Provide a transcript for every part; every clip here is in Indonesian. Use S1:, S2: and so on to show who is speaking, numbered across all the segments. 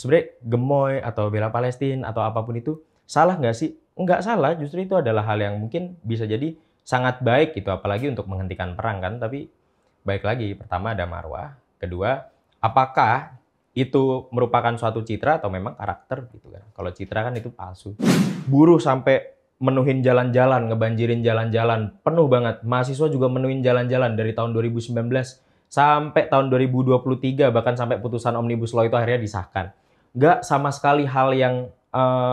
S1: sebenarnya gemoy atau bela Palestina atau apapun itu salah nggak sih? Nggak salah, justru itu adalah hal yang mungkin bisa jadi sangat baik gitu, apalagi untuk menghentikan perang kan. Tapi baik lagi, pertama ada marwah, kedua apakah itu merupakan suatu citra atau memang karakter gitu kan. Kalau citra kan itu palsu. Buruh sampai menuhin jalan-jalan, ngebanjirin jalan-jalan, penuh banget. Mahasiswa juga menuhin jalan-jalan dari tahun 2019 sampai tahun 2023, bahkan sampai putusan Omnibus Law itu akhirnya disahkan. Nggak sama sekali hal yang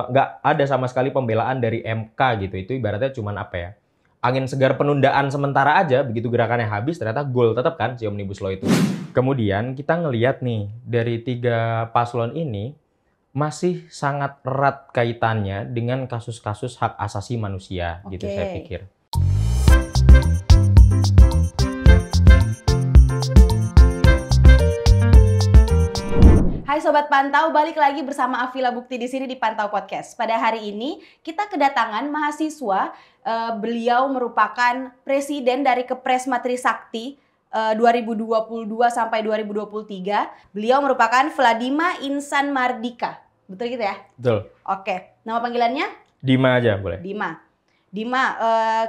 S1: nggak ada sama sekali pembelaan dari MK gitu. Itu ibaratnya cuman apa ya? Angin segar penundaan sementara aja, begitu gerakannya habis ternyata gol tetap kan si Omnibus Law itu. Kemudian kita ngelihat nih dari 3 paslon ini masih sangat erat kaitannya dengan kasus-kasus hak asasi manusia gitu saya pikir.
S2: Hai Sobat Pantau, balik lagi bersama Afila Bukti di sini di Pantau Podcast. Pada hari ini kita kedatangan mahasiswa, beliau merupakan presiden dari Kepres Matrisakti 2022 sampai 2023. Beliau merupakan Vladima Insan Mardika. Betul gitu ya?
S1: Betul.
S2: Oke, nama panggilannya?
S1: Dima aja boleh.
S2: Dima,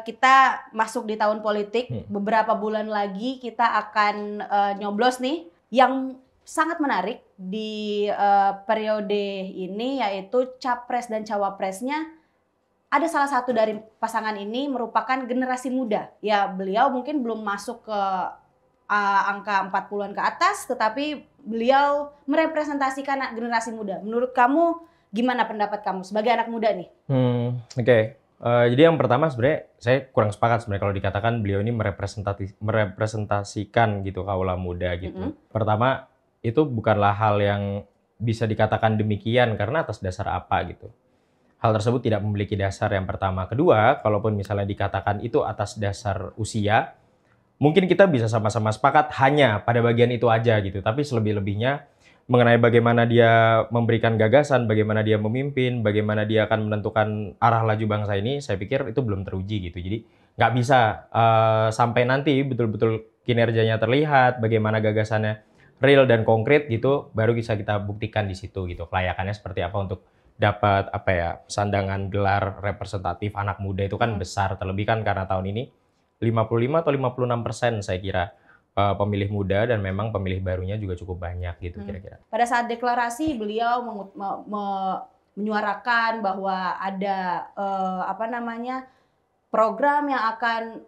S2: kita masuk di tahun politik. Beberapa bulan lagi kita akan nyoblos nih. Yang sangat menarik di periode ini yaitu capres dan cawapresnya. Ada salah satu dari pasangan ini merupakan generasi muda. Ya, beliau mungkin belum masuk ke angka 40-an ke atas, tetapi beliau merepresentasikan generasi muda. Menurut kamu gimana pendapat kamu sebagai anak muda nih?
S1: Oke. Jadi yang pertama sebenarnya saya kurang sepakat sebenarnya kalau dikatakan beliau ini merepresentasikan gitu kaula muda gitu. Pertama, itu bukanlah hal yang bisa dikatakan demikian karena atas dasar apa gitu. Hal tersebut tidak memiliki dasar yang pertama. Kedua, kalaupun misalnya dikatakan itu atas dasar usia, mungkin kita bisa sama-sama sepakat hanya pada bagian itu aja gitu. Tapi selebih-lebihnya mengenai bagaimana dia memberikan gagasan, bagaimana dia memimpin, bagaimana dia akan menentukan arah laju bangsa ini, saya pikir itu belum teruji gitu. Jadi nggak bisa sampai nanti betul-betul kinerjanya terlihat, bagaimana gagasannya real dan konkret gitu, baru bisa kita buktikan di situ gitu. Kelayakannya seperti apa untuk dapat apa ya, sandangan gelar representatif anak muda itu kan besar. Terlebih kan karena tahun ini 55 atau 56% saya kira pemilih muda dan memang pemilih barunya juga cukup banyak gitu kira-kira.
S2: Pada saat deklarasi beliau menyuarakan bahwa ada program yang akan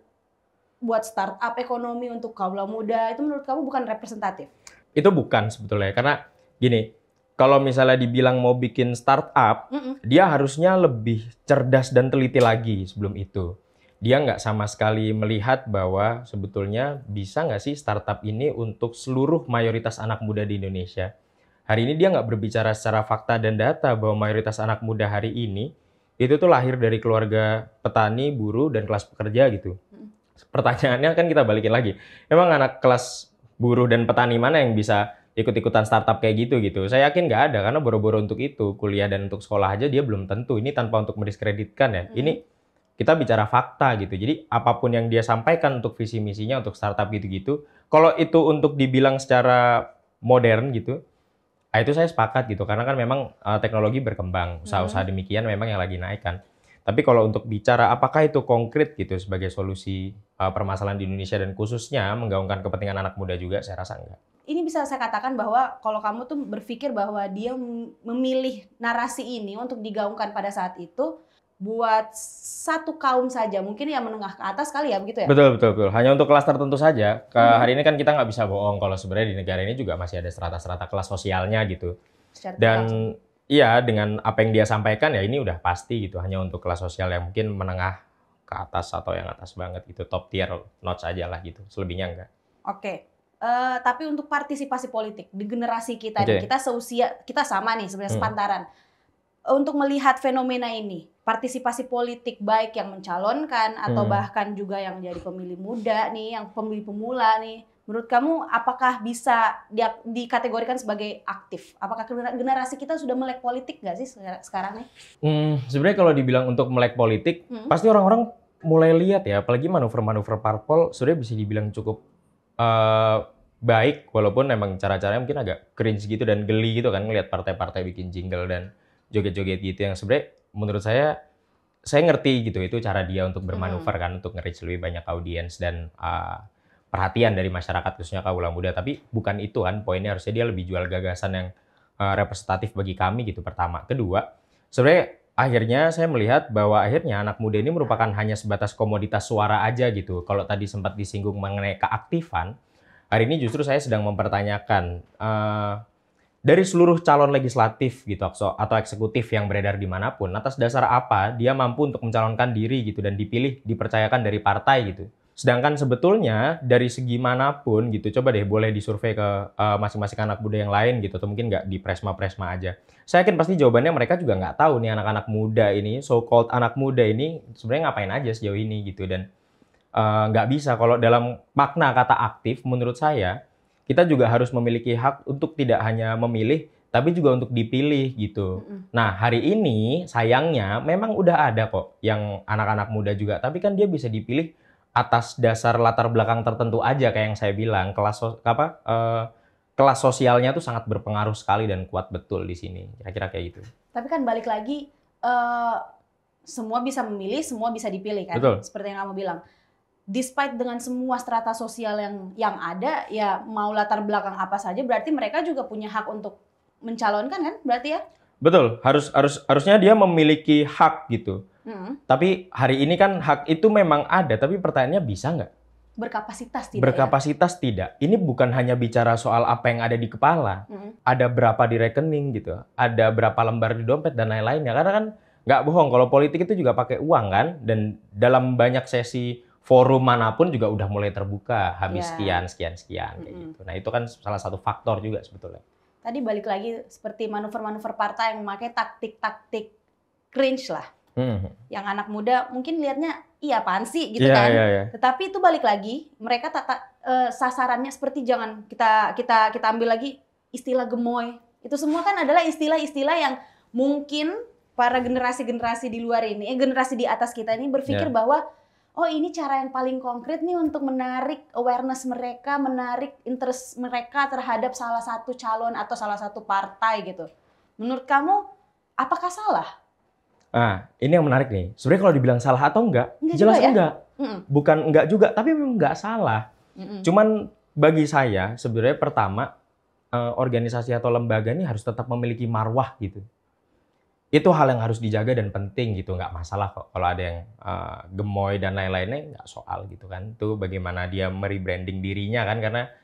S2: buat startup ekonomi untuk kaula muda. Itu menurut kamu bukan representatif?
S1: Itu bukan sebetulnya, karena gini, kalau misalnya dibilang mau bikin startup, dia harusnya lebih cerdas dan teliti lagi sebelum itu. Dia nggak sama sekali melihat bahwa sebetulnya bisa nggak sih startup ini untuk seluruh mayoritas anak muda di Indonesia. Hari ini dia nggak berbicara secara fakta dan data bahwa mayoritas anak muda hari ini itu tuh lahir dari keluarga petani, buruh, dan kelas pekerja gitu. Pertanyaannya kan kita balikin lagi, emang anak kelas buruh dan petani mana yang bisa ikut-ikutan startup kayak gitu? Saya yakin nggak ada, karena boro-boro untuk itu, kuliah dan untuk sekolah aja dia belum tentu. Ini tanpa untuk mendiskreditkan ya. Ini kita bicara fakta gitu. Jadi apapun yang dia sampaikan untuk visi misinya untuk startup gitu-gitu, kalau itu untuk dibilang secara modern gitu, itu saya sepakat gitu. Karena kan memang teknologi berkembang, usaha-usaha demikian memang yang lagi naik kan. Tapi kalau untuk bicara apakah itu konkret gitu sebagai solusi permasalahan di Indonesia dan khususnya menggaungkan kepentingan anak muda juga, saya rasa enggak.
S2: Ini bisa saya katakan bahwa kalau kamu tuh berpikir bahwa dia memilih narasi ini untuk digaungkan pada saat itu buat satu kaum saja, mungkin yang menengah ke atas kali ya, begitu ya?
S1: Betul. Hanya untuk kelas tertentu saja. Hari ini kan kita nggak bisa bohong kalau sebenarnya di negara ini juga masih ada strata-strata kelas sosialnya gitu. Dan iya, dengan apa yang dia sampaikan ya ini udah pasti gitu, hanya untuk kelas sosial yang mungkin menengah ke atas atau yang atas banget gitu, top tier notch aja lah gitu, selebihnya enggak.
S2: Oke. Tapi untuk partisipasi politik di generasi kita, kita seusia, kita sama nih sebenarnya sepantaran. Untuk melihat fenomena ini, partisipasi politik baik yang mencalonkan atau bahkan juga yang jadi pemilih muda nih, yang pemilih pemula nih, menurut kamu apakah bisa dikategorikan sebagai aktif? Apakah generasi kita sudah melek politik nggak sih sekarang nih?
S1: Sebenarnya kalau dibilang untuk melek politik, pasti orang-orang mulai lihat ya, apalagi manuver-manuver parpol, sudah bisa dibilang cukup baik, walaupun memang cara-caranya mungkin agak cringe gitu dan geli gitu kan ngelihat partai-partai bikin jingle dan joget-joget gitu yang sebenarnya menurut saya ngerti gitu itu cara dia untuk bermanuver kan untuk nge-reach lebih banyak audiens dan perhatian dari masyarakat khususnya kaula muda. Tapi bukan itu kan poinnya, harusnya dia lebih jual gagasan yang representatif bagi kami gitu pertama. Kedua, sebenarnya akhirnya saya melihat bahwa akhirnya anak muda ini merupakan hanya sebatas komoditas suara aja gitu. Kalau tadi sempat disinggung mengenai keaktifan, hari ini justru saya sedang mempertanyakan dari seluruh calon legislatif gitu atau eksekutif yang beredar dimanapun, atas dasar apa dia mampu untuk mencalonkan diri gitu dan dipilih, dipercayakan dari partai gitu. Sedangkan sebetulnya dari segi manapun gitu, coba deh boleh disurvei ke masing-masing anak muda yang lain gitu, atau mungkin nggak di presma-presma aja. Saya yakin pasti jawabannya mereka juga nggak tahu nih anak-anak muda ini, so-called anak muda ini sebenarnya ngapain aja sejauh ini gitu. Dan nggak bisa kalau dalam makna kata aktif menurut saya, kita juga harus memiliki hak untuk tidak hanya memilih, tapi juga untuk dipilih gitu. Nah, hari ini sayangnya memang udah ada kok yang anak-anak muda juga, tapi kan dia bisa dipilih atas dasar latar belakang tertentu aja kayak yang saya bilang, kelas sosialnya tuh sangat berpengaruh sekali dan kuat betul di sini. Kira-kira kayak gitu.
S2: Tapi kan balik lagi, semua bisa memilih, semua bisa dipilih kan?
S1: Betul.
S2: Seperti yang kamu bilang. Despite dengan semua strata sosial yang ada, ya mau latar belakang apa saja, berarti mereka juga punya hak untuk mencalonkan kan? Berarti ya?
S1: Betul, harusnya dia memiliki hak gitu. Tapi hari ini kan hak itu memang ada, tapi pertanyaannya bisa nggak?
S2: Berkapasitas tidak
S1: Berkapasitas tidak. Ini bukan hanya bicara soal apa yang ada di kepala. Ada berapa di rekening gitu, ada berapa lembar di dompet dan lain-lainnya. Karena kan nggak bohong, kalau politik itu juga pakai uang kan. Dan dalam banyak sesi forum manapun juga udah mulai terbuka, habis sekian kayak gitu. Nah itu kan salah satu faktor juga sebetulnya.
S2: Tadi balik lagi seperti manuver-manuver partai yang memakai taktik-taktik cringe lah. Yang anak muda mungkin lihatnya iya apaan sih gitu kan. Tetapi itu balik lagi mereka sasarannya seperti jangan kita ambil lagi istilah gemoy. Itu semua kan adalah istilah-istilah yang mungkin para generasi-generasi di luar ini, generasi di atas kita ini berpikir bahwa oh ini cara yang paling konkret nih untuk menarik awareness mereka, menarik interest mereka terhadap salah satu calon atau salah satu partai gitu. Menurut kamu apakah salah?
S1: Nah, ini yang menarik nih. Sebenarnya kalau dibilang salah atau enggak jelas
S2: ya?
S1: enggak. Bukan enggak juga, tapi memang enggak salah. Cuman bagi saya sebenarnya pertama organisasi atau lembaga ini harus tetap memiliki marwah gitu. Itu hal yang harus dijaga dan penting gitu, nggak masalah kok kalau ada yang gemoy dan lain-lainnya, nggak soal gitu kan. Itu bagaimana dia merebranding dirinya kan, karena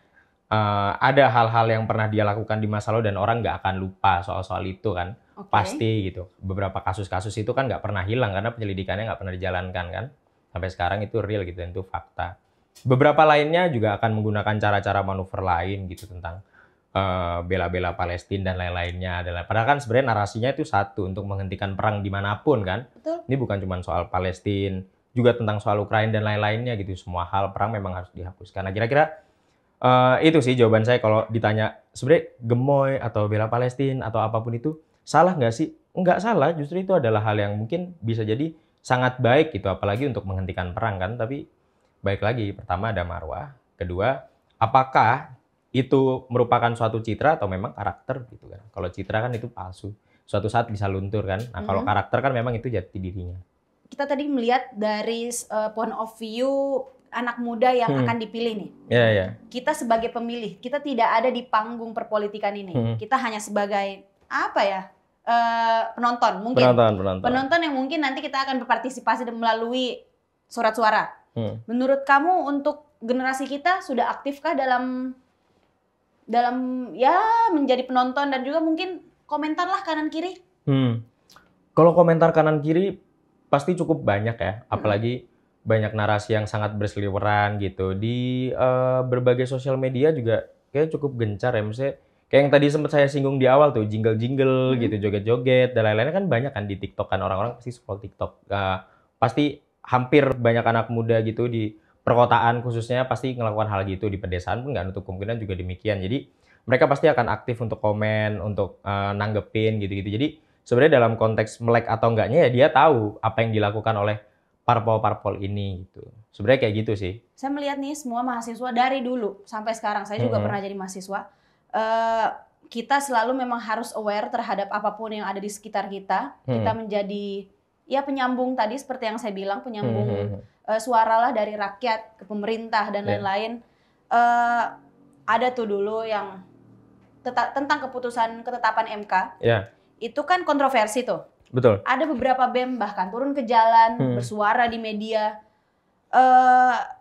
S1: ada hal-hal yang pernah dia lakukan di masa lalu dan orang nggak akan lupa soal-soal itu kan. Pasti gitu. Beberapa kasus-kasus itu kan nggak pernah hilang karena penyelidikannya nggak pernah dijalankan kan. Sampai sekarang itu real gitu dan itu fakta. Beberapa lainnya juga akan menggunakan cara-cara manuver lain gitu tentang bela-bela Palestina dan lain-lainnya adalah. Padahal kan sebenarnya narasinya itu satu, untuk menghentikan perang dimanapun kan.
S2: Betul.
S1: Ini bukan cuma soal Palestina, juga tentang soal Ukraina dan lain-lainnya gitu. Semua hal perang memang harus dihapuskan. Nah kira-kira itu sih jawaban saya kalau ditanya sebenarnya gemoy atau bela Palestina atau apapun itu salah nggak sih? Nggak salah, justru itu adalah hal yang mungkin bisa jadi sangat baik gitu, apalagi untuk menghentikan perang kan. Tapi baik lagi, pertama ada marwah, kedua apakah itu merupakan suatu citra atau memang karakter gitu kan. Kalau citra kan itu palsu, suatu saat bisa luntur kan. Nah kalau karakter kan memang itu jati dirinya.
S2: Kita tadi melihat dari point of view anak muda yang akan dipilih nih. Kita sebagai pemilih, kita tidak ada di panggung perpolitikan ini. Kita hanya sebagai apa ya? Penonton mungkin. Penonton yang mungkin nanti kita akan berpartisipasi dan melalui surat suara. Menurut kamu untuk generasi kita sudah aktifkah dalam ya menjadi penonton dan juga mungkin komentar lah kanan kiri?
S1: Kalau komentar kanan kiri pasti cukup banyak ya, apalagi banyak narasi yang sangat berseliweran gitu di berbagai sosial media juga kayak cukup gencar ya. Maksudnya kayak yang tadi sempat saya singgung di awal tuh, jingle-jingle gitu, joget-joget dan lain-lain kan banyak kan di TikTok kan, orang-orang pasti scroll TikTok. Pasti hampir banyak anak muda gitu di perkotaan khususnya pasti melakukan hal gitu, di pedesaan pun nggak nutup kemungkinan juga demikian. Jadi mereka pasti akan aktif untuk komen, untuk nanggepin gitu-gitu. Jadi sebenarnya dalam konteks melek atau enggaknya ya dia tahu apa yang dilakukan oleh parpol-parpol ini gitu. Sebenarnya kayak gitu sih.
S2: Saya melihat nih semua mahasiswa dari dulu sampai sekarang, saya juga pernah jadi mahasiswa. Kita selalu memang harus aware terhadap apapun yang ada di sekitar kita. Kita menjadi ya penyambung tadi seperti yang saya bilang, penyambung suara lah dari rakyat ke pemerintah dan lain-lain. Ada tuh dulu yang tentang keputusan ketetapan MK. Itu kan kontroversi tuh.
S1: Betul.
S2: Ada beberapa BEM bahkan turun ke jalan, bersuara di media.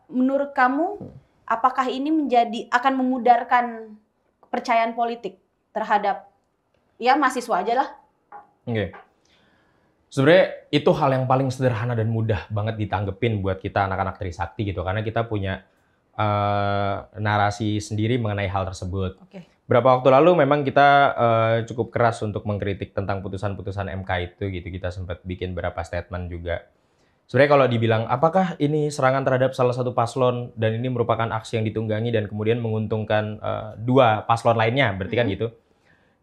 S2: Menurut kamu, apakah ini akan memudarkan kepercayaan politik terhadap ya mahasiswa aja lah?
S1: Oke. Sebenarnya itu hal yang paling sederhana dan mudah banget ditanggepin buat kita anak-anak Trisakti gitu, karena kita punya narasi sendiri mengenai hal tersebut. Berapa waktu lalu memang kita cukup keras untuk mengkritik tentang putusan-putusan MK itu gitu. Kita sempat bikin beberapa statement juga. Sebenarnya kalau dibilang apakah ini serangan terhadap salah satu paslon dan ini merupakan aksi yang ditunggangi dan kemudian menguntungkan dua paslon lainnya, berarti kan gitu?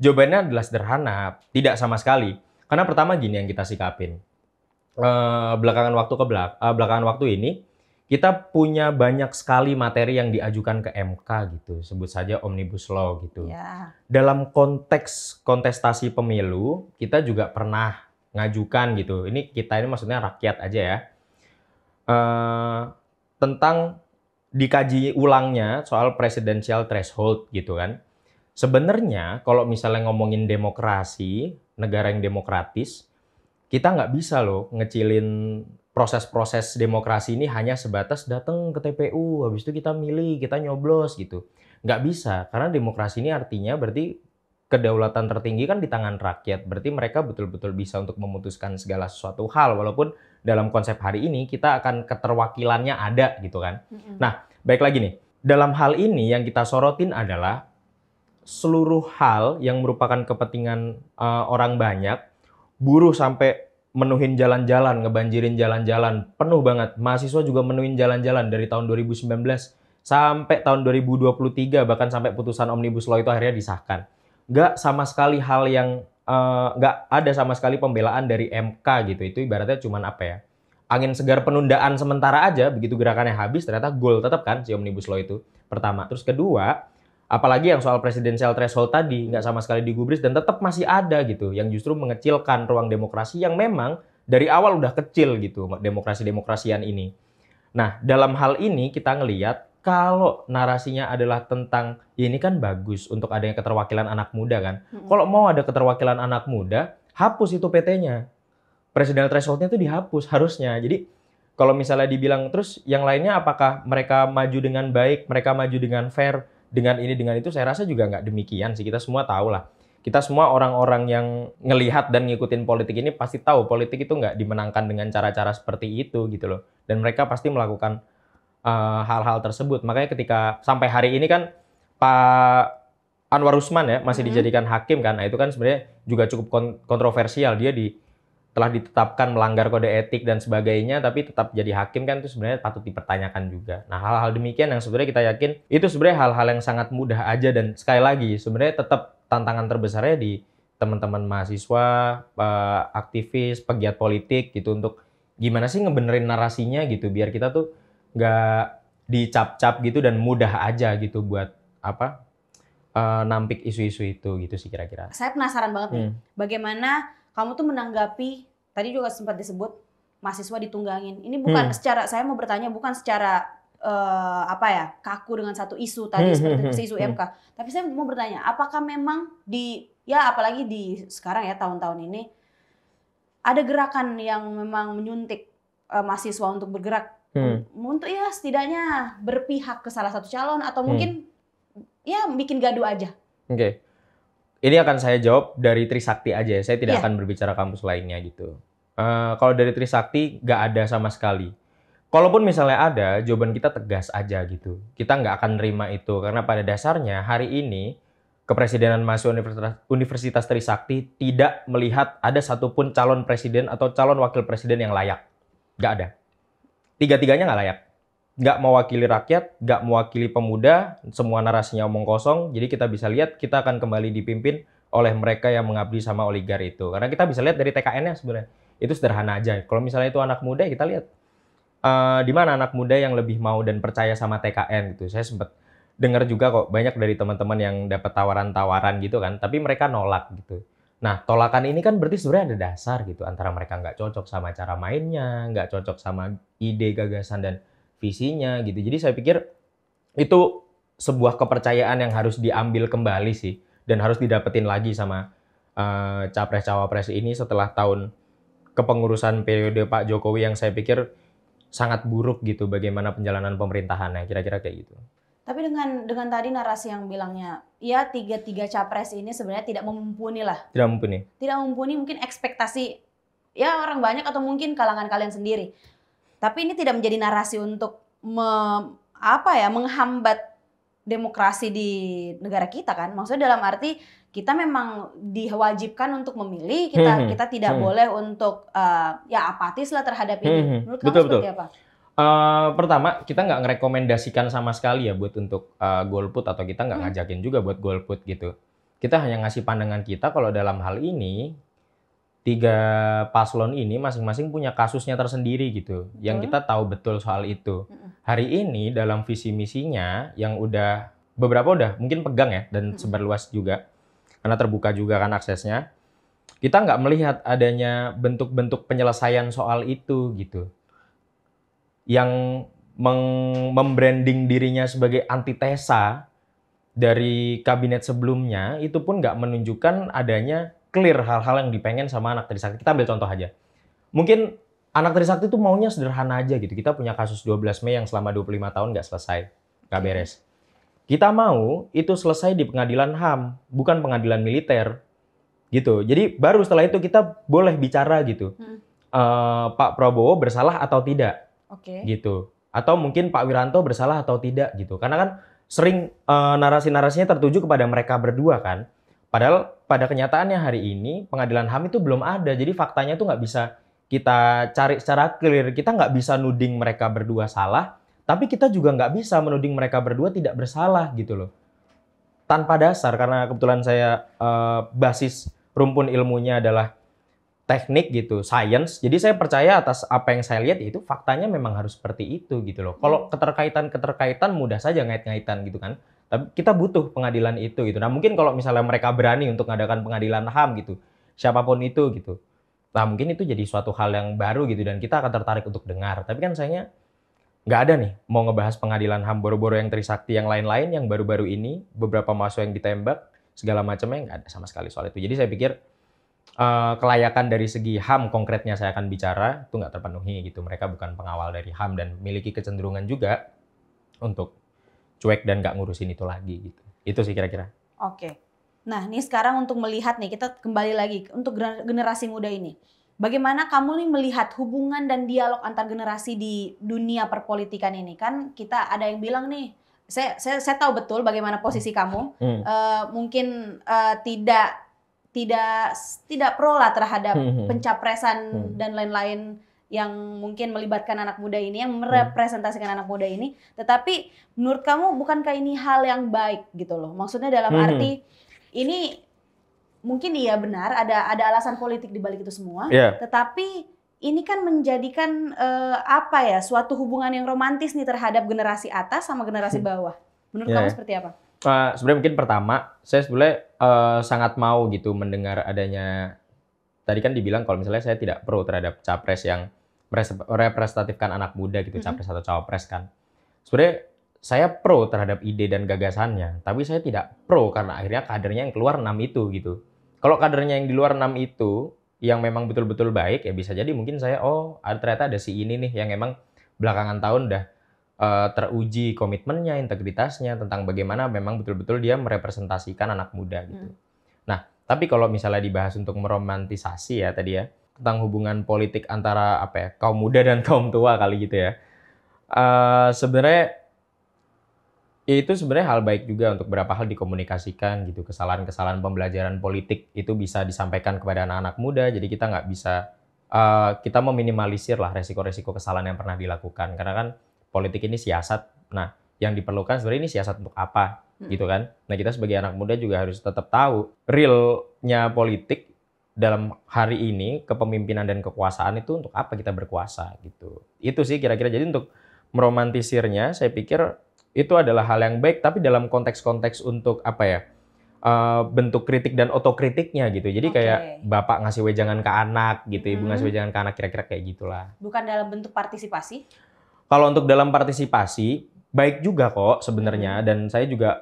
S1: Jawabannya adalah sederhana, tidak sama sekali. Karena pertama gini yang kita sikapin. Belakangan waktu ini kita punya banyak sekali materi yang diajukan ke MK gitu, sebut saja Omnibus Law gitu. Dalam konteks kontestasi pemilu, kita juga pernah ngajukan gitu. Ini kita ini maksudnya rakyat aja ya. Tentang dikaji ulangnya soal presidential threshold gitu kan. Sebenarnya kalau misalnya ngomongin demokrasi, negara yang demokratis, kita nggak bisa loh ngecilin proses-proses demokrasi ini hanya sebatas datang ke TPU, habis itu kita milih, kita nyoblos gitu. Nggak bisa, karena demokrasi ini artinya berarti kedaulatan tertinggi kan di tangan rakyat. Berarti mereka betul-betul bisa untuk memutuskan segala sesuatu hal, walaupun dalam konsep hari ini kita akan keterwakilannya ada gitu kan. Nah, baik lagi nih, dalam hal ini yang kita sorotin adalah seluruh hal yang merupakan kepentingan orang banyak, buruh sampai menuhin jalan-jalan, ngebanjirin jalan-jalan, penuh banget. Mahasiswa juga menuhin jalan-jalan dari tahun 2019 sampai tahun 2023, bahkan sampai putusan Omnibus Law itu akhirnya disahkan. Nggak sama sekali hal yang, nggak ada sama sekali pembelaan dari MK gitu. Itu ibaratnya cuman apa ya, angin segar penundaan sementara aja, begitu gerakannya habis ternyata goal tetap kan si Omnibus Law itu, pertama. Terus kedua, apalagi yang soal presidensial threshold tadi, nggak sama sekali digubris dan tetap masih ada gitu, yang justru mengecilkan ruang demokrasi yang memang dari awal udah kecil gitu, demokrasi-demokrasian ini. Nah, dalam hal ini kita ngelihat kalau narasinya adalah tentang, ya ini kan bagus untuk adanya keterwakilan anak muda kan. Kalau mau ada keterwakilan anak muda, hapus itu PT-nya. Presidensial threshold-nya itu dihapus harusnya. Jadi, kalau misalnya dibilang terus yang lainnya apakah mereka maju dengan baik, mereka maju dengan fair, dengan ini, dengan itu, saya rasa juga nggak demikian sih. Kita semua tahu lah. Kita semua orang-orang yang ngelihat dan ngikutin politik ini pasti tahu politik itu nggak dimenangkan dengan cara-cara seperti itu gitu loh. Dan mereka pasti melakukan hal-hal tersebut. Makanya ketika sampai hari ini kan Pak Anwar Usman ya masih dijadikan hakim kan. Nah itu kan sebenarnya juga cukup kontroversial. Dia telah ditetapkan melanggar kode etik dan sebagainya, tapi tetap jadi hakim kan, itu sebenarnya patut dipertanyakan juga. Nah, hal-hal demikian yang sebenarnya kita yakin itu sebenarnya hal-hal yang sangat mudah aja, dan sekali lagi sebenarnya tetap tantangan terbesarnya di teman-teman mahasiswa, aktivis, pegiat politik gitu, untuk gimana sih ngebenerin narasinya gitu, biar kita tuh nggak dicap-cap gitu dan mudah aja gitu buat nampik isu-isu itu gitu sih kira-kira.
S2: Saya penasaran banget nih, bagaimana kamu tuh menanggapi, tadi juga sempat disebut mahasiswa ditunggangin. Ini bukan secara, saya mau bertanya bukan secara kaku dengan satu isu tadi seperti isu MK. Tapi saya mau bertanya, apakah memang apalagi di sekarang ya tahun-tahun ini ada gerakan yang memang menyuntik mahasiswa untuk bergerak untuk ya setidaknya berpihak ke salah satu calon atau mungkin ya bikin gaduh aja.
S1: Oke. Ini akan saya jawab dari Trisakti aja, saya tidak akan berbicara kampus lainnya gitu. Kalau dari Trisakti nggak ada sama sekali. Kalaupun misalnya ada, jawaban kita tegas aja gitu. Kita nggak akan nerima itu, karena pada dasarnya hari ini Kepresidenan Mahasiswa Universitas Trisakti tidak melihat ada satupun calon presiden atau calon wakil presiden yang layak. Nggak ada. Tiga-tiganya nggak layak. Nggak mewakili rakyat, nggak mewakili pemuda, semua narasinya omong kosong. Jadi kita bisa lihat kita akan kembali dipimpin oleh mereka yang mengabdi sama oligar itu. Karena kita bisa lihat dari TKN-nya sebenarnya. Itu sederhana aja. Kalau misalnya itu anak muda, kita lihat di mana anak muda yang lebih mau dan percaya sama TKN gitu. Saya sempat dengar juga kok banyak dari teman-teman yang dapat tawaran-tawaran gitu kan, tapi mereka nolak gitu. Nah, tolakan ini kan berarti sebenarnya ada dasar gitu, antara mereka nggak cocok sama cara mainnya, nggak cocok sama ide, gagasan, dan visinya gitu. Jadi saya pikir itu sebuah kepercayaan yang harus diambil kembali sih, dan harus didapetin lagi sama capres-cawapres ini setelah tahun kepengurusan periode Pak Jokowi yang saya pikir sangat buruk gitu bagaimana penjalanan pemerintahannya, kira-kira kayak gitu.
S2: Tapi dengan tadi narasi yang bilangnya, ya tiga capres ini sebenarnya tidak mumpuni lah.
S1: Tidak mumpuni.
S2: Tidak mumpuni mungkin ekspektasi ya orang banyak atau mungkin kalangan kalian sendiri. Tapi ini tidak menjadi narasi untuk menghambat demokrasi di negara kita kan. Maksudnya dalam arti kita memang diwajibkan untuk memilih, kita tidak boleh untuk apatis lah terhadap ini. Menurut kamu seperti apa?
S1: Pertama, kita nggak ngerekomendasikan sama sekali ya buat untuk golput, atau kita nggak ngajakin juga buat golput gitu. Kita hanya ngasih pandangan kita kalau dalam hal ini, 3 paslon ini masing-masing punya kasusnya tersendiri gitu. Yang kita tahu betul soal itu. Hari ini dalam visi misinya yang beberapa udah mungkin pegang ya, dan sebar luas juga. Karena terbuka juga kan aksesnya. Kita nggak melihat adanya bentuk-bentuk penyelesaian soal itu gitu. Yang membranding dirinya sebagai antitesa dari kabinet sebelumnya, itu pun nggak menunjukkan adanya clear hal-hal yang dipengen sama anak Trisakti. Kita ambil contoh aja. Mungkin anak Trisakti itu maunya sederhana aja gitu. Kita punya kasus 12 Mei yang selama 25 tahun nggak selesai, nggak beres. Kita mau itu selesai di pengadilan HAM, bukan pengadilan militer. Gitu. Jadi baru setelah itu kita boleh bicara gitu. Pak Prabowo bersalah atau tidak. Gitu. Atau mungkin Pak Wiranto bersalah atau tidak gitu. Karena kan sering narasi-narasinya tertuju kepada mereka berdua kan. Padahal pada kenyataannya hari ini pengadilan HAM itu belum ada. Jadi faktanya tuh nggak bisa kita cari secara clear. Kita nggak bisa nuding mereka berdua salah, tapi kita juga nggak bisa menuding mereka berdua tidak bersalah gitu loh. Tanpa dasar, karena kebetulan saya basis rumpun ilmunya adalah teknik gitu, science. Jadi saya percaya atas apa yang saya lihat itu faktanya memang harus seperti itu gitu loh. Kalau keterkaitan mudah saja ngait-ngaitan gitu kan. Tapi kita butuh pengadilan itu gitu. Nah, mungkin kalau misalnya mereka berani untuk mengadakan pengadilan HAM gitu, siapapun itu gitu. Nah, mungkin itu jadi suatu hal yang baru gitu dan kita akan tertarik untuk dengar. Tapi kan sayangnya nggak ada nih mau ngebahas pengadilan HAM boro-boro yang Trisakti yang lain-lain yang baru-baru ini, beberapa mahasiswa yang ditembak, segala macamnya nggak ada sama sekali soal itu. Jadi saya pikir kelayakan dari segi HAM konkretnya saya akan bicara itu nggak terpenuhi gitu. Mereka bukan pengawal dari HAM dan memiliki kecenderungan juga untuk cuek dan nggak ngurusin itu lagi gitu. Itu sih kira-kira.
S2: Oke. Nah, ini sekarang untuk melihat nih, kita kembali lagi untuk generasi muda ini. Bagaimana kamu nih melihat hubungan dan dialog antar generasi di dunia perpolitikan ini? Kan kita ada yang bilang nih, saya tahu betul bagaimana posisi kamu. Mungkin tidak pro lah terhadap pencapresan dan lain-lain yang mungkin melibatkan anak muda ini, yang merepresentasikan anak muda ini. Tetapi menurut kamu bukankah ini hal yang baik gitu loh? Maksudnya dalam arti ini mungkin iya benar ada alasan politik di balik itu semua. Tetapi ini kan menjadikan suatu hubungan yang romantis nih terhadap generasi atas sama generasi bawah. Menurut kamu seperti apa?
S1: Sebenarnya mungkin pertama, saya sebenarnya sangat mau gitu mendengar adanya, tadi kan dibilang kalau misalnya saya tidak pro terhadap capres yang merepresentatifkan anak muda gitu, capres atau cawapres kan. Sebenarnya saya pro terhadap ide dan gagasannya, tapi saya tidak pro karena akhirnya kadernya yang keluar 6 itu gitu. Kalau kadernya yang di luar 6 itu, yang memang betul-betul baik, ya bisa jadi mungkin saya, ternyata ada si ini nih yang memang belakangan tahun udah teruji komitmennya, integritasnya, tentang bagaimana memang betul-betul dia merepresentasikan anak muda gitu. Nah, tapi kalau misalnya dibahas untuk meromantisasi ya tadi ya, tentang hubungan politik antara kaum muda dan kaum tua kali gitu ya. Sebenarnya itu sebenarnya hal baik juga untuk beberapa hal dikomunikasikan gitu. Kesalahan-kesalahan pembelajaran politik itu bisa disampaikan kepada anak-anak muda. Jadi kita nggak bisa, kita meminimalisir lah resiko-resiko kesalahan yang pernah dilakukan. Karena kan politik ini siasat. Nah, yang diperlukan sebenarnya ini siasat untuk apa gitu kan. Nah, kita sebagai anak muda juga harus tetap tahu realnya politik dalam hari ini kepemimpinan dan kekuasaan itu untuk apa kita berkuasa gitu. Itu sih kira-kira. Jadi untuk meromantisirnya saya pikir itu adalah hal yang baik, tapi dalam konteks-konteks untuk apa ya, bentuk kritik dan otokritiknya gitu. Jadi kayak bapak ngasih wejangan ke anak gitu, ibu ngasih wejangan ke anak, kira-kira kayak gitulah.
S2: Bukan dalam bentuk partisipasi?
S1: Kalau untuk dalam partisipasi baik juga kok sebenarnya, dan saya juga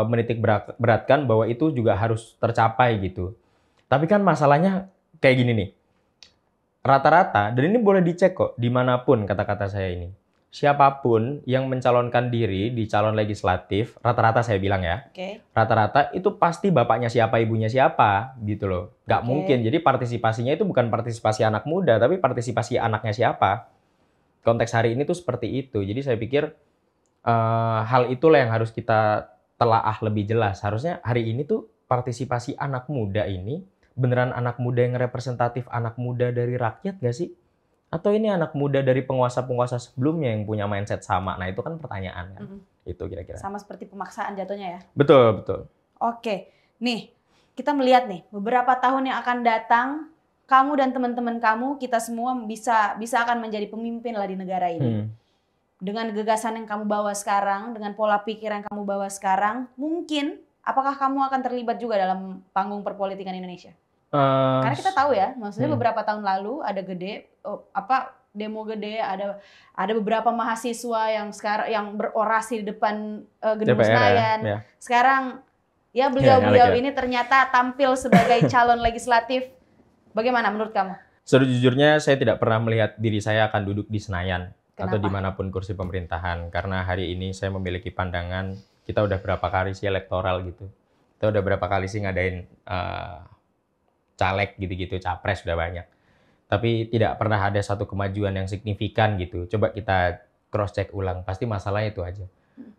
S1: menitik beratkan bahwa itu juga harus tercapai gitu. Tapi kan masalahnya kayak gini nih, rata-rata, dan ini boleh dicek kok dimanapun kata-kata saya ini, siapapun yang mencalonkan diri di calon legislatif, rata-rata saya bilang ya, rata-rata itu pasti bapaknya siapa, ibunya siapa gitu loh. Nggak mungkin, jadi partisipasinya itu bukan partisipasi anak muda, tapi partisipasi anaknya siapa. Konteks hari ini tuh seperti itu, jadi saya pikir hal itulah yang harus kita telaah lebih jelas. Harusnya hari ini tuh partisipasi anak muda ini beneran anak muda yang representatif, anak muda dari rakyat gak sih? Atau ini anak muda dari penguasa-penguasa sebelumnya yang punya mindset sama? Nah itu kan pertanyaan kan. Itu kira-kira.
S2: Sama seperti pemaksaan jatuhnya ya?
S1: Betul, betul.
S2: Oke, nih kita melihat nih beberapa tahun yang akan datang, kamu dan teman-teman kamu, kita semua bisa akan menjadi pemimpin lah di negara ini. Dengan gagasan yang kamu bawa sekarang, dengan pola pikir yang kamu bawa sekarang, mungkin apakah kamu akan terlibat juga dalam panggung perpolitikan Indonesia? Karena kita tahu ya, maksudnya beberapa tahun lalu ada demo gede, ada beberapa mahasiswa yang sekarang yang berorasi di depan gedung Senayan. Ya. Sekarang ya beliau-beliau ini ternyata tampil sebagai calon legislatif. Bagaimana menurut kamu?
S1: Sejujurnya saya tidak pernah melihat diri saya akan duduk di Senayan.
S2: Kenapa?
S1: Atau dimanapun kursi pemerintahan, karena hari ini saya memiliki pandangan, kita udah berapa kali sih elektoral gitu, kita udah berapa kali sih ngadain caleg gitu-gitu, capres udah banyak, tapi tidak pernah ada satu kemajuan yang signifikan gitu. Coba kita cross check ulang, pasti masalahnya itu aja,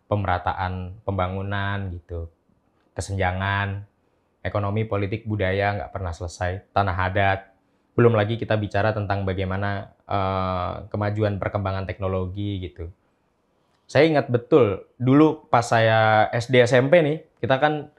S1: pemerataan pembangunan gitu, kesenjangan, ekonomi, politik, budaya nggak pernah selesai, tanah adat. Belum lagi kita bicara tentang bagaimana kemajuan perkembangan teknologi gitu. Saya ingat betul dulu pas saya SD SMP nih, kita kan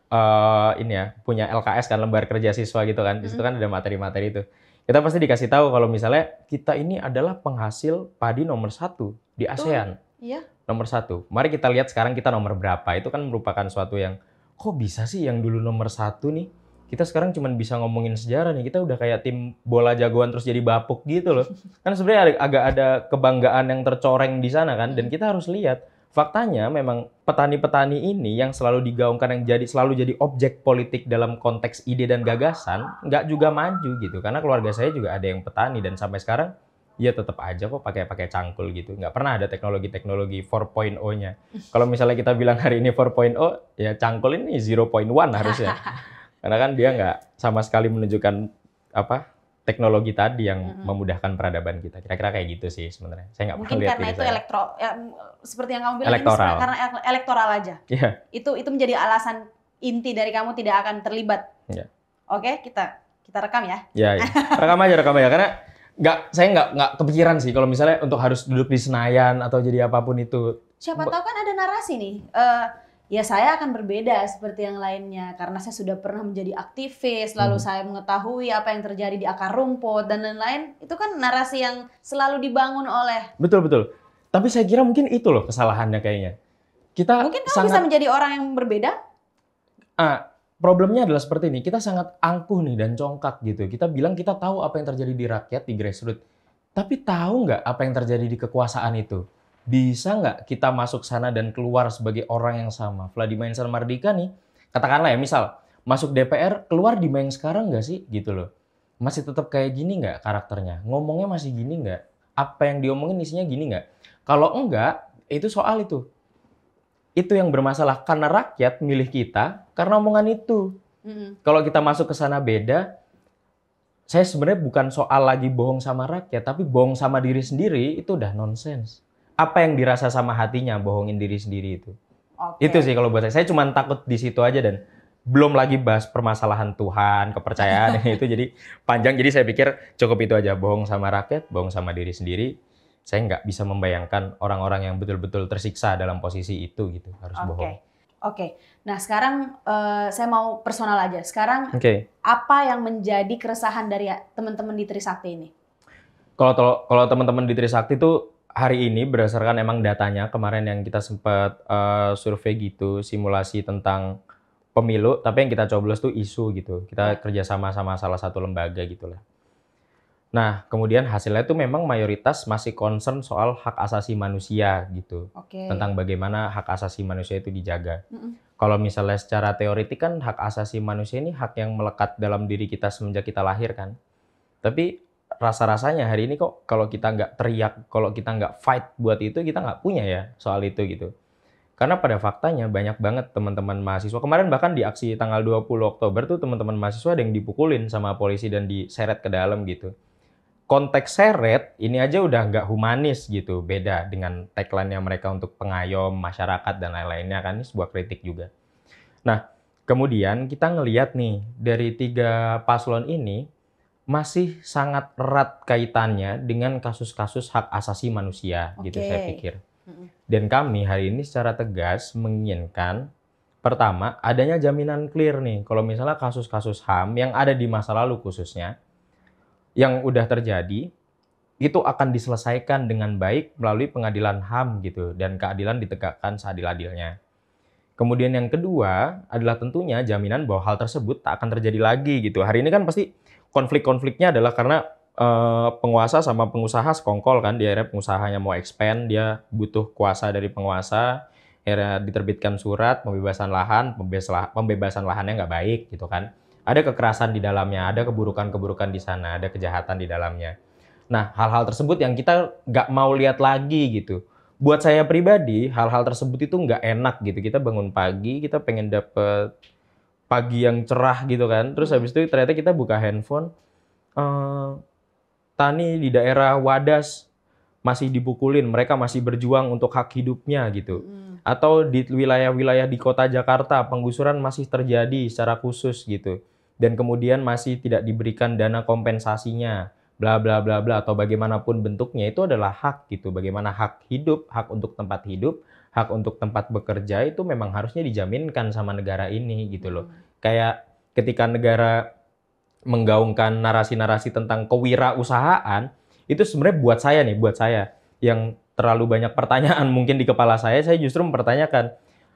S1: punya LKS kan, lembar kerja siswa gitu kan. Di situ kan ada materi-materi itu. Kita pasti dikasih tahu kalau misalnya kita ini adalah penghasil padi nomor 1 di ASEAN.
S2: Iya.
S1: Nomor 1. Mari kita lihat sekarang kita nomor berapa. Itu kan merupakan suatu yang kok bisa sih yang dulu nomor 1 nih. Kita sekarang cuma bisa ngomongin sejarah nih, kita udah kayak tim bola jagoan terus jadi bapuk gitu loh. Kan sebenarnya agak ada kebanggaan yang tercoreng di sana kan, dan kita harus lihat faktanya memang petani-petani ini yang selalu digaungkan, yang selalu jadi objek politik dalam konteks ide dan gagasan, nggak juga maju gitu. Karena keluarga saya juga ada yang petani dan sampai sekarang ya tetap aja kok pakai cangkul gitu. Nggak pernah ada teknologi 4.0-nya. Kalau misalnya kita bilang hari ini 4.0, ya cangkul ini 0.1 harusnya. Karena kan dia nggak sama sekali menunjukkan teknologi tadi yang memudahkan peradaban kita. Kira-kira kayak gitu sih sebenarnya. Saya nggak pernah lihat
S2: karena itu seperti yang kamu bilang
S1: elektoral.
S2: Ini karena elektoral aja.
S1: Yeah.
S2: Itu menjadi alasan inti dari kamu tidak akan terlibat.
S1: Yeah.
S2: Oke, kita rekam ya.
S1: Ya. Rekam aja. Karena saya nggak kepikiran sih kalau misalnya untuk harus duduk di Senayan atau jadi apapun itu.
S2: Siapa tahu kan ada narasi nih. Ya saya akan berbeda seperti yang lainnya karena saya sudah pernah menjadi aktivis, lalu saya mengetahui apa yang terjadi di akar rumput dan lain-lain. Itu kan narasi yang selalu dibangun oleh.
S1: Betul. Tapi saya kira mungkin itu loh kesalahannya kayaknya.
S2: Mungkin kamu bisa menjadi orang yang berbeda?
S1: Problemnya adalah seperti ini, kita sangat angkuh nih dan congkak gitu. Kita bilang kita tahu apa yang terjadi di rakyat, di grassroots. Tapi tahu nggak apa yang terjadi di kekuasaan itu? Bisa nggak kita masuk sana dan keluar sebagai orang yang sama? Vladimir Mardika nih, katakanlah ya misal, masuk DPR, keluar di yang sekarang nggak sih? Gitu loh. Masih tetap kayak gini nggak karakternya? Ngomongnya masih gini nggak? Apa yang diomongin isinya gini nggak? Kalau enggak, itu soal itu. Itu yang bermasalah, karena rakyat milih kita karena omongan itu. Kalau kita masuk ke sana beda, saya sebenarnya bukan soal lagi bohong sama rakyat, tapi bohong sama diri sendiri, itu udah nonsens. Apa yang dirasa sama hatinya bohongin diri sendiri itu. Itu sih kalau buat saya cuma takut di situ aja, dan belum lagi bahas permasalahan Tuhan, kepercayaan itu jadi panjang. Jadi saya pikir cukup itu aja, bohong sama rakyat, bohong sama diri sendiri. Saya nggak bisa membayangkan orang-orang yang betul-betul tersiksa dalam posisi itu gitu, harus bohong.
S2: Oke. Nah, sekarang saya mau personal aja. Sekarang apa yang menjadi keresahan dari teman-teman di Trisakti ini?
S1: Kalau teman-teman di Trisakti itu hari ini berdasarkan emang datanya kemarin yang kita sempat survei gitu, simulasi tentang pemilu, tapi yang kita coblos tuh isu gitu. Kita kerjasama sama salah satu lembaga gitulah. Nah, kemudian hasilnya itu memang mayoritas masih concern soal hak asasi manusia gitu. Tentang bagaimana hak asasi manusia itu dijaga. Kalau misalnya secara teoritik kan hak asasi manusia ini hak yang melekat dalam diri kita semenjak kita lahir kan. Tapi rasa-rasanya hari ini kok kalau kita nggak teriak, kalau kita nggak fight buat itu, kita nggak punya ya soal itu gitu. Karena pada faktanya banyak banget teman-teman mahasiswa. Kemarin bahkan di aksi tanggal 20 Oktober tuh teman-teman mahasiswa ada yang dipukulin sama polisi dan diseret ke dalam gitu. Konteks seret ini aja udah nggak humanis gitu, beda dengan tagline-nya mereka untuk pengayom masyarakat dan lain-lainnya kan, ini sebuah kritik juga. Nah, kemudian kita ngelihat nih dari 3 paslon ini masih sangat erat kaitannya dengan kasus-kasus hak asasi manusia gitu saya pikir. Dan kami hari ini secara tegas menginginkan pertama adanya jaminan clear nih kalau misalnya kasus-kasus HAM yang ada di masa lalu khususnya yang udah terjadi itu akan diselesaikan dengan baik melalui pengadilan HAM gitu dan keadilan ditegakkan seadil-adilnya. Kemudian yang kedua adalah tentunya jaminan bahwa hal tersebut tak akan terjadi lagi gitu. Hari ini kan pasti konflik-konfliknya adalah karena penguasa sama pengusaha sekongkol kan, di akhirnya pengusahanya mau expand, dia butuh kuasa dari penguasa, akhirnya diterbitkan surat pembebasan lahan, pembebasan lahannya nggak baik gitu kan. Ada kekerasan di dalamnya, ada keburukan-keburukan di sana, ada kejahatan di dalamnya. Nah, hal-hal tersebut yang kita nggak mau lihat lagi gitu. Buat saya pribadi, hal-hal tersebut itu nggak enak gitu. Kita bangun pagi, kita pengen dapet pagi yang cerah gitu kan. Terus habis itu ternyata kita buka handphone, tani di daerah Wadas masih dipukulin, mereka masih berjuang untuk hak hidupnya gitu. Atau di wilayah-wilayah di kota Jakarta, penggusuran masih terjadi secara khusus gitu. Dan kemudian masih tidak diberikan dana kompensasinya, bla bla bla bla, atau bagaimanapun bentuknya itu adalah hak gitu. Bagaimana hak hidup, hak untuk tempat hidup, hak untuk tempat bekerja itu memang harusnya dijaminkan sama negara ini gitu loh. Kayak ketika negara menggaungkan narasi-narasi tentang kewirausahaan, itu sebenarnya buat saya yang terlalu banyak pertanyaan mungkin di kepala saya justru mempertanyakan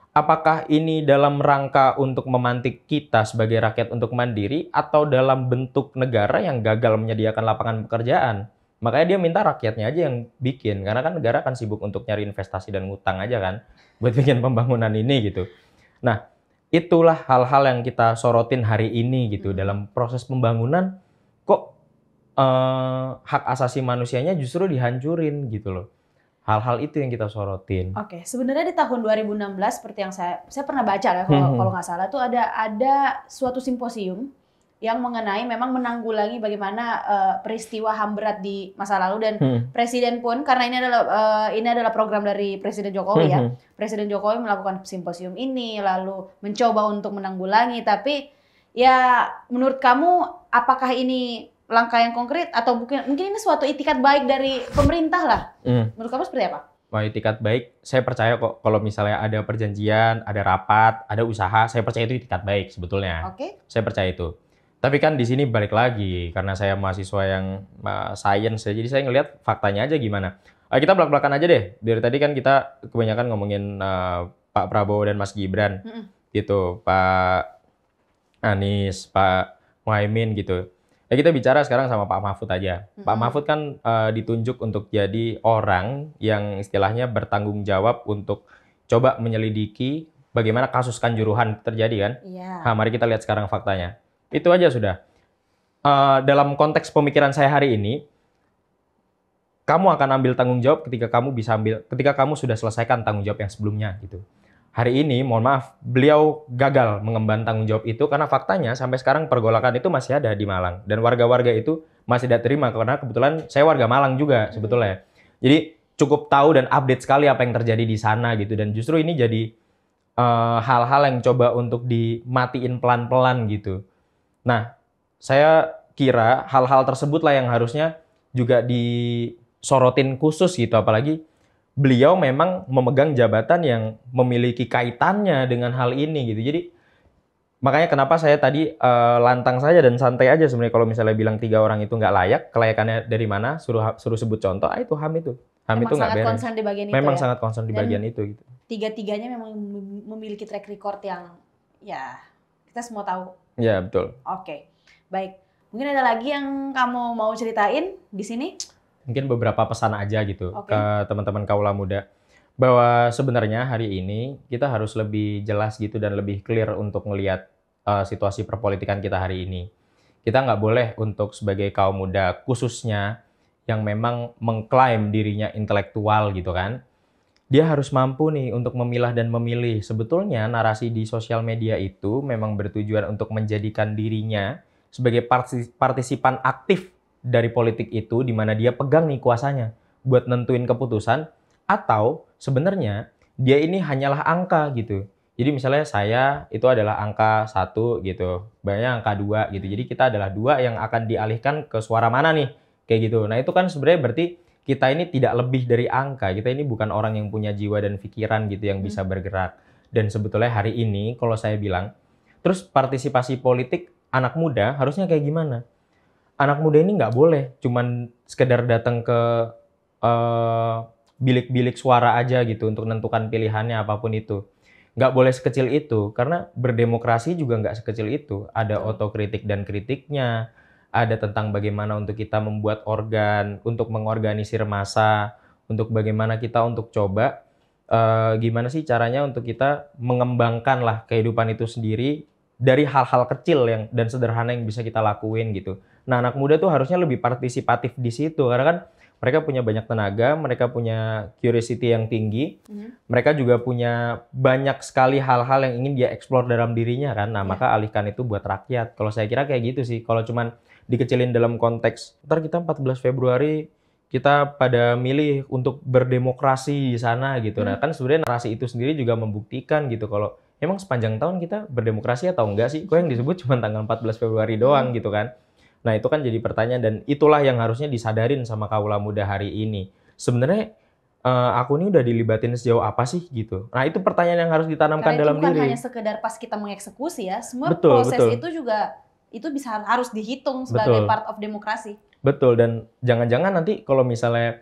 S1: apakah ini dalam rangka untuk memantik kita sebagai rakyat untuk mandiri atau dalam bentuk negara yang gagal menyediakan lapangan pekerjaan. Makanya dia minta rakyatnya aja yang bikin, karena kan negara kan sibuk untuk nyari investasi dan ngutang aja kan buat bikin pembangunan ini gitu. Nah, itulah hal-hal yang kita sorotin hari ini gitu. Dalam proses pembangunan kok hak asasi manusianya justru dihancurin gitu loh. Hal-hal itu yang kita sorotin.
S2: Oke, sebenarnya di tahun 2016 seperti yang saya pernah baca ya kalau nggak salah tuh ada suatu simposium yang mengenai memang menanggulangi bagaimana peristiwa HAM berat di masa lalu dan presiden pun karena ini adalah program dari Presiden Jokowi ya. Presiden Jokowi melakukan simposium ini lalu mencoba untuk menanggulangi, tapi ya menurut kamu apakah ini langkah yang konkret atau mungkin ini suatu itikat baik dari pemerintah lah? Menurut kamu seperti apa?
S1: Wah, itikat baik, saya percaya kok kalau misalnya ada perjanjian, ada rapat, ada usaha, saya percaya itu itikat baik sebetulnya. Saya percaya itu. Tapi kan di sini balik lagi karena saya mahasiswa yang science ya, jadi saya ngelihat faktanya aja gimana. Kita belak-belakan aja deh. Dari tadi kan kita kebanyakan ngomongin Pak Prabowo dan Mas Gibran, gitu, Pak Anies, Pak Muhaimin gitu. Ya kita bicara sekarang sama Pak Mahfud aja. Pak Mahfud kan ditunjuk untuk jadi orang yang istilahnya bertanggung jawab untuk coba menyelidiki bagaimana kasus Kanjuruhan terjadi kan. Nah, mari kita lihat sekarang faktanya. Itu aja sudah. Dalam konteks pemikiran saya hari ini, kamu akan ambil tanggung jawab ketika kamu sudah selesaikan tanggung jawab yang sebelumnya gitu. Hari ini, mohon maaf, beliau gagal mengemban tanggung jawab itu karena faktanya sampai sekarang pergolakan itu masih ada di Malang. Dan warga-warga itu masih tidak terima karena kebetulan saya warga Malang juga sebetulnya. Jadi cukup tahu dan update sekali apa yang terjadi di sana gitu. Dan justru ini jadi hal-hal yang coba untuk dimatiin pelan-pelan gitu. Nah, saya kira hal-hal tersebut lah yang harusnya juga disorotin khusus gitu. Apalagi beliau memang memegang jabatan yang memiliki kaitannya dengan hal ini gitu. Jadi makanya kenapa saya tadi lantang saja dan santai aja sebenarnya kalau misalnya bilang 3 orang itu nggak layak, kelayakannya dari mana? Suruh sebut contoh, itu HAM itu. HAM itu nggak beres.
S2: Sangat concern di bagian itu
S1: memang
S2: ya?
S1: sangat concern di bagian itu gitu.
S2: Tiga-tiganya memang memiliki track record yang ya kita semua tahu.
S1: Ya, betul.
S2: Oke. Baik. Mungkin ada lagi yang kamu mau ceritain di sini?
S1: Mungkin beberapa pesan aja gitu ke teman-teman kaula muda. Bahwa sebenarnya hari ini kita harus lebih jelas gitu dan lebih clear untuk melihat situasi perpolitikan kita hari ini. Kita nggak boleh untuk sebagai kaum muda khususnya yang memang mengklaim dirinya intelektual gitu kan, dia harus mampu nih untuk memilah dan memilih. Sebetulnya narasi di sosial media itu memang bertujuan untuk menjadikan dirinya sebagai partisipan aktif dari politik itu, di mana dia pegang nih kuasanya buat nentuin keputusan, atau sebenarnya dia ini hanyalah angka gitu. Jadi misalnya saya itu adalah angka 1 gitu, banyak angka 2 gitu. Jadi kita adalah 2 yang akan dialihkan ke suara mana nih, kayak gitu. Nah itu kan sebenarnya berarti kita ini tidak lebih dari angka. Kita ini bukan orang yang punya jiwa dan pikiran gitu yang bisa bergerak. Dan sebetulnya hari ini kalau saya bilang, terus partisipasi politik anak muda harusnya kayak gimana? Anak muda ini nggak boleh cuman sekedar datang ke bilik-bilik suara aja gitu untuk menentukan pilihannya apapun itu. Nggak boleh sekecil itu, karena berdemokrasi juga nggak sekecil itu. Ada otokritik dan kritiknya, ada tentang bagaimana untuk kita membuat organ, untuk mengorganisir massa, untuk bagaimana kita untuk coba gimana sih caranya untuk kita mengembangkan lah kehidupan itu sendiri dari hal-hal kecil yang dan sederhana yang bisa kita lakuin gitu. Nah, anak muda tuh harusnya lebih partisipatif di situ karena kan mereka punya banyak tenaga, mereka punya curiosity yang tinggi, mereka juga punya banyak sekali hal-hal yang ingin dia explore dalam dirinya kan. Nah, maka alihkan itu buat rakyat. Kalau saya kira kayak gitu sih. Kalau cuman dikecilin dalam konteks, ntar kita 14 Februari kita pada milih untuk berdemokrasi di sana gitu. Nah, kan sebenarnya narasi itu sendiri juga membuktikan gitu kalau emang sepanjang tahun kita berdemokrasi atau enggak sih? Kok yang disebut cuma tanggal 14 Februari doang gitu kan? Nah, itu kan jadi pertanyaan dan itulah yang harusnya disadarin sama kaula muda hari ini. Sebenarnya aku ini udah dilibatin sejauh apa sih gitu. Nah, itu pertanyaan yang harus ditanamkan dalam diri. Karena itu
S2: bukan hanya sekedar pas kita mengeksekusi ya, semua proses itu juga itu bisa harus dihitung sebagai part of demokrasi.
S1: Betul, dan jangan-jangan nanti kalau misalnya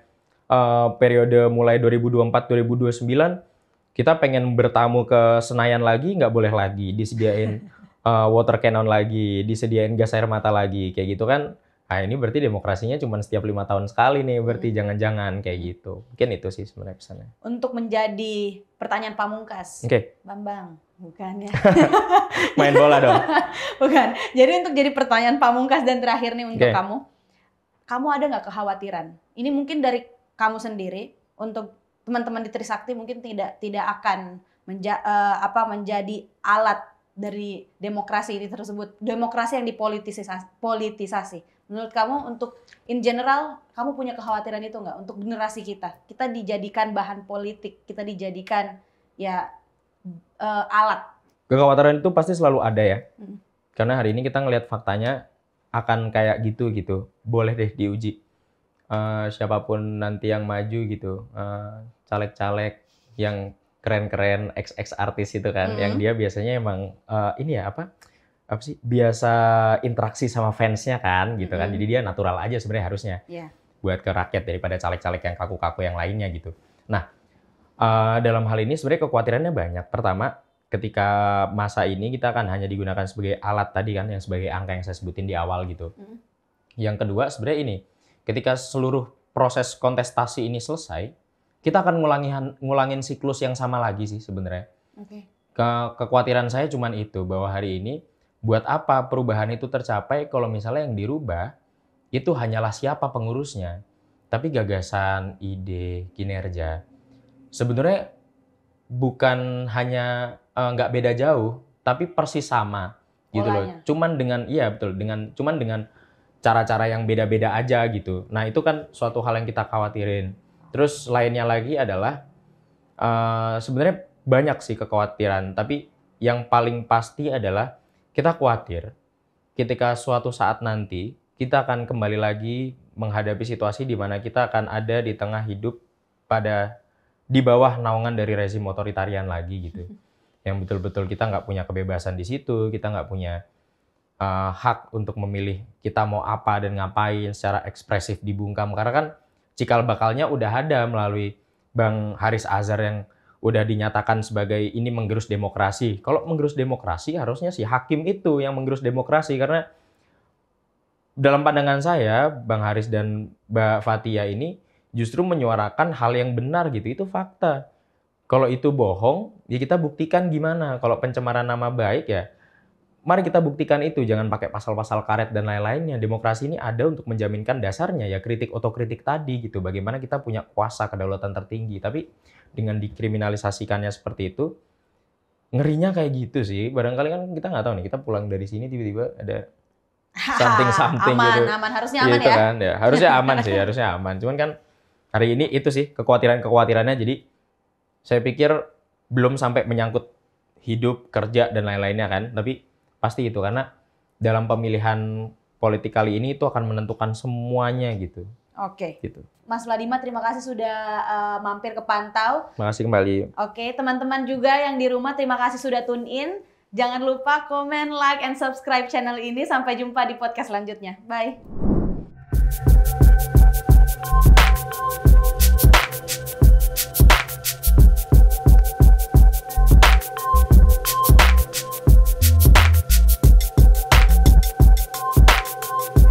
S1: periode mulai 2024-2029 kita pengen bertamu ke Senayan lagi, nggak boleh lagi, disediain water cannon lagi, disediain gas air mata lagi, kayak gitu kan. Nah ini berarti demokrasinya cuma setiap 5 tahun sekali nih, berarti jangan-jangan kayak gitu. Mungkin itu sih sebenarnya pesannya.
S2: Untuk menjadi pertanyaan pamungkas, Bambang, bukan ya?
S1: Main bola dong.
S2: Bukan, jadi untuk jadi pertanyaan pamungkas dan terakhir nih untuk kamu ada nggak kekhawatiran? Ini mungkin dari kamu sendiri, untuk teman-teman di Trisakti mungkin tidak akan menjadi alat dari demokrasi ini tersebut, demokrasi yang dipolitisasi. Menurut kamu untuk in general, kamu punya kekhawatiran itu nggak untuk generasi kita? Kita dijadikan bahan politik, kita dijadikan ya alat. Kekhawatiran
S1: itu pasti selalu ada ya. Karena hari ini kita ngelihat faktanya akan kayak gitu. Boleh deh diuji. Siapapun nanti yang maju gitu, caleg-caleg yang keren-keren, ex artis itu kan, yang dia biasanya emang ini ya apa sih, biasa interaksi sama fansnya kan gitu kan, jadi dia natural aja sebenarnya harusnya buat ke rakyat daripada caleg-caleg yang kaku-kaku yang lainnya gitu. Nah dalam hal ini sebenarnya kekhawatirannya banyak. Pertama, ketika masa ini kita akan hanya digunakan sebagai alat tadi kan, yang sebagai angka yang saya sebutin di awal gitu. Yang kedua sebenarnya ini, ketika seluruh proses kontestasi ini selesai, kita akan ngulangin siklus yang sama lagi sih sebenarnya. Kekhawatiran saya cuman itu, bahwa hari ini buat apa perubahan itu tercapai kalau misalnya yang dirubah itu hanyalah siapa pengurusnya, tapi gagasan, ide, kinerja. Sebenarnya bukan hanya nggak beda jauh, tapi persis sama gitu loh. Cuman dengan cuman dengan cara-cara yang beda-beda aja gitu. Nah itu kan suatu hal yang kita khawatirin. Terus lainnya lagi adalah sebenarnya banyak sih kekhawatiran, tapi yang paling pasti adalah kita khawatir ketika suatu saat nanti kita akan kembali lagi menghadapi situasi di mana kita akan ada di tengah hidup pada di bawah naungan dari rezim otoritarian lagi gitu. Yang betul-betul kita nggak punya kebebasan di situ, kita nggak punya hak untuk memilih kita mau apa dan ngapain secara ekspresif dibungkam. Karena kan cikal bakalnya udah ada melalui Bang Haris Azhar yang udah dinyatakan sebagai ini menggerus demokrasi. Kalau menggerus demokrasi harusnya si hakim itu yang menggerus demokrasi, karena dalam pandangan saya Bang Haris dan Mbak Fathia ini justru menyuarakan hal yang benar gitu, itu fakta. Kalau itu bohong, ya kita buktikan gimana. Kalau pencemaran nama baik ya mari kita buktikan itu, jangan pakai pasal-pasal karet dan lain-lainnya. Demokrasi ini ada untuk menjaminkan dasarnya ya kritik otokritik tadi gitu. Bagaimana kita punya kuasa kedaulatan tertinggi, tapi dengan dikriminalisasikannya seperti itu, ngerinya kayak gitu sih. Barangkali kan kita nggak tahu nih, kita pulang dari sini tiba-tiba ada something gitu.
S2: Aman, harusnya aman
S1: gitu
S2: ya.
S1: Kan, ya. Harusnya aman sih, harusnya aman. Cuman kan hari ini itu sih kekhawatirannya. Jadi saya pikir belum sampai menyangkut hidup, kerja dan lain-lainnya kan, tapi pasti itu, karena dalam pemilihan politik kali ini itu akan menentukan semuanya gitu.
S2: Oke.
S1: Gitu.
S2: Mas Vladimar, terima kasih sudah mampir ke Pantau.
S1: Terima kasih kembali.
S2: Oke, teman-teman juga yang di rumah, terima kasih sudah tune in. Jangan lupa komen, like, and subscribe channel ini. Sampai jumpa di podcast selanjutnya. Bye.